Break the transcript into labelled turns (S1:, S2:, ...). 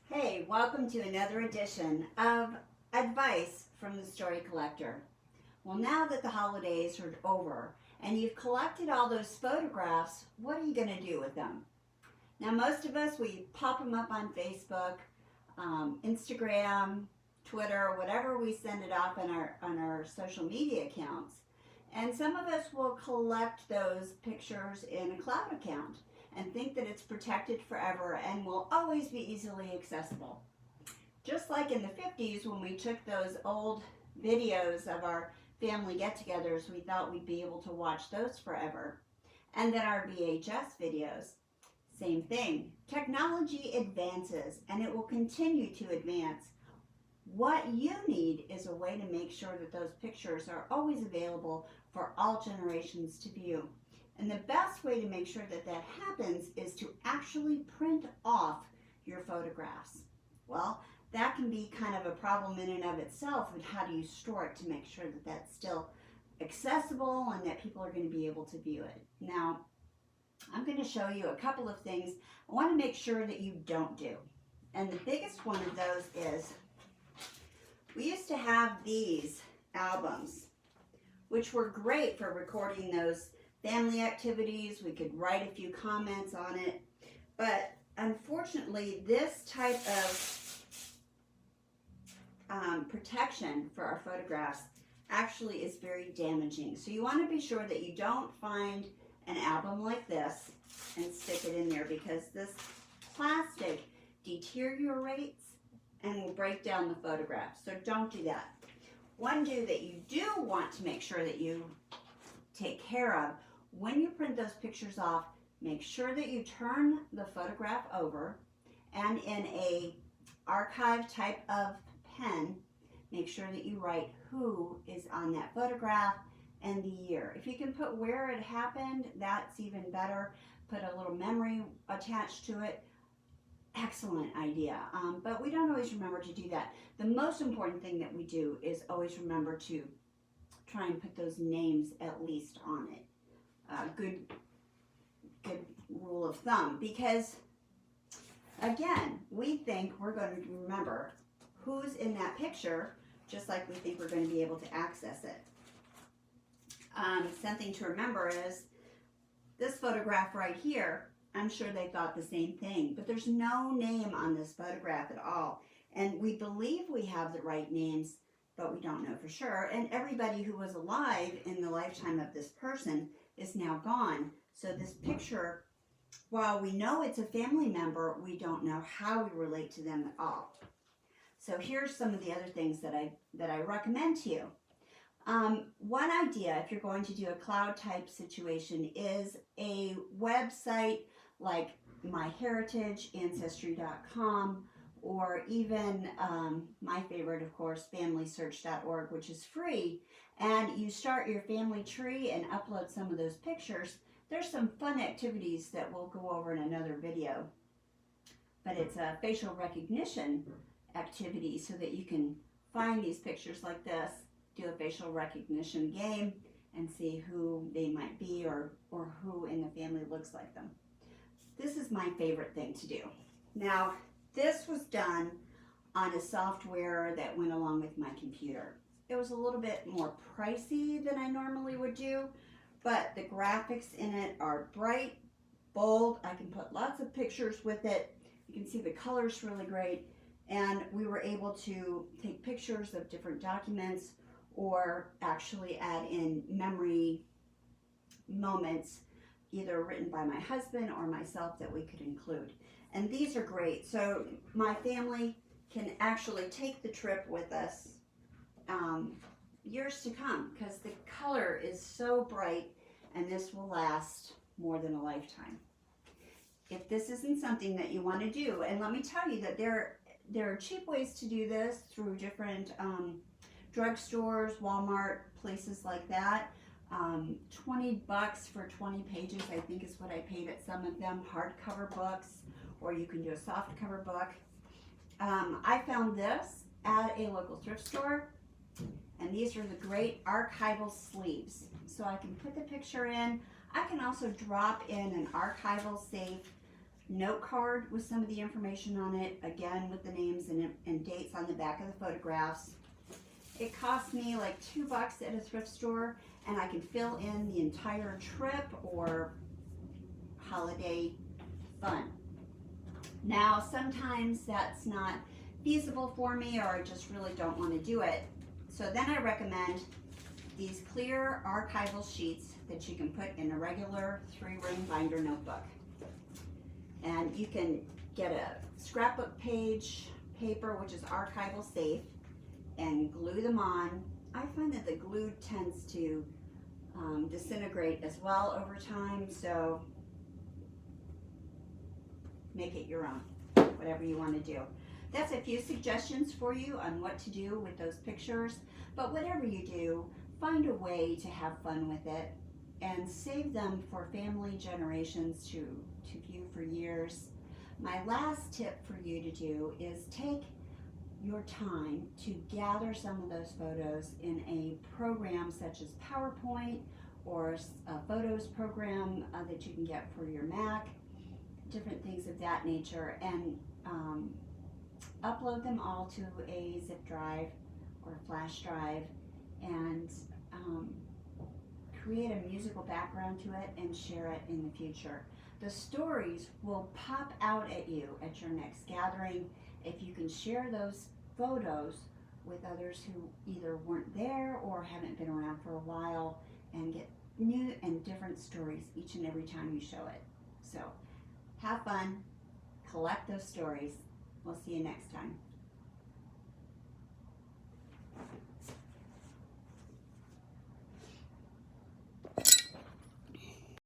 S1: Hey, welcome to another edition of Advice from the Story Collector. Well, now that the holidays are over and you've collected all those photographs, what are you going to do with them? Now, most of us, we pop them up on Facebook, Instagram, Twitter, whatever we send it off on our social media accounts. And some of us will collect those pictures in a cloud account and think that it's protected forever and will always be easily accessible. Just like in the 50s when we took those old videos of our family get-togethers, we thought we'd be able to watch those forever. And then our VHS videos, same thing. Technology advances and it will continue to advance. What you need is a way to make sure that those pictures are always available for all generations to view. And the best way to make sure that that happens is to actually print off your photographs. Well, that can be kind of a problem in and of itself, and how do you store it to make sure that that's still accessible and that people are going to be able to view it. Now, I'm going to show you a couple of things I want to make sure that you don't do. And the biggest one of those is, we used to have these albums, which were great for recording those family activities. We could write a few comments on it, but unfortunately this type of protection for our photographs actually is very damaging. So you want to be sure that you don't find an album like this and stick it in there, because this plastic deteriorates and will break down the photograph. So don't do that. One do that you do want to make sure that you take care of: when you print those pictures off, make sure that you turn the photograph over, and in a archive type of pen, make sure that you write who is on that photograph and the year. If you can put where it happened, that's even better. Put a little memory attached to it. Excellent idea, but we don't always remember to do that. The most important thing that we do is always remember to try and put those names at least on it. Good rule of thumb, because again, we think we're going to remember who's in that picture, just like we think we're going to be able to access it. Something to remember is this photograph right here. I'm sure they thought the same thing, but there's no name on this photograph at all. And we believe we have the right names, but we don't know for sure. And everybody who was alive in the lifetime of this person is now gone. So this picture, while we know it's a family member, we don't know how we relate to them at all. So here's some of the other things that I recommend to you. One idea, if you're going to do a cloud type situation, is a website like MyHeritage, Ancestry.com, or even my favorite, of course, FamilySearch.org, which is free. And you start your family tree and upload some of those pictures. There's some fun activities that we'll go over in another video. But it's a facial recognition activity so that you can find these pictures like this, do a facial recognition game, and see who they might be or who in the family looks like them. This is my favorite thing to do. Now, this was done on a software that went along with my computer. It was a little bit more pricey than I normally would do, but the graphics in it are bright, bold. I can put lots of pictures with it. You can see the color's really great. And we were able to take pictures of different documents or actually add in memory moments, either written by my husband or myself, that we could include. And these are great. So my family can actually take the trip with us years to come, because the color is so bright and this will last more than a lifetime. If this isn't something that you want to do, and let me tell you that there are cheap ways to do this through different drugstores, Walmart, places like that. $20 for 20 pages, I think, is what I paid at some of them. Hardcover books, or you can do a soft cover book. I found this at a local thrift store, and these are the great archival sleeves. So I can put the picture in. I can also drop in an archival safe note card with some of the information on it, again with the names and dates on the back of the photographs. It cost me like $2 at a thrift store, and I can fill in the entire trip or holiday fun. Now, sometimes that's not feasible for me, or I just really don't want to do it. So then I recommend these clear archival sheets that you can put in a regular 3-ring binder notebook. And you can get a scrapbook page paper, which is archival safe, and glue them on. I find that the glue tends to disintegrate as well over time, so make it your own, whatever you want to do. That's a few suggestions for you on what to do with those pictures, but whatever you do, find a way to have fun with it and save them for family generations to view for years. My last tip for you to do is take your time to gather some of those photos in a program such as PowerPoint or a photos program that you can get for your Mac, different things of that nature, and upload them all to a zip drive or a flash drive, and create a musical background to it and share it in the future. The stories will pop out at you at your next gathering if you can share those photos with others who either weren't there or haven't been around for a while, and get new and different stories each and every time you show it. So have fun, collect those stories. We'll see you next time.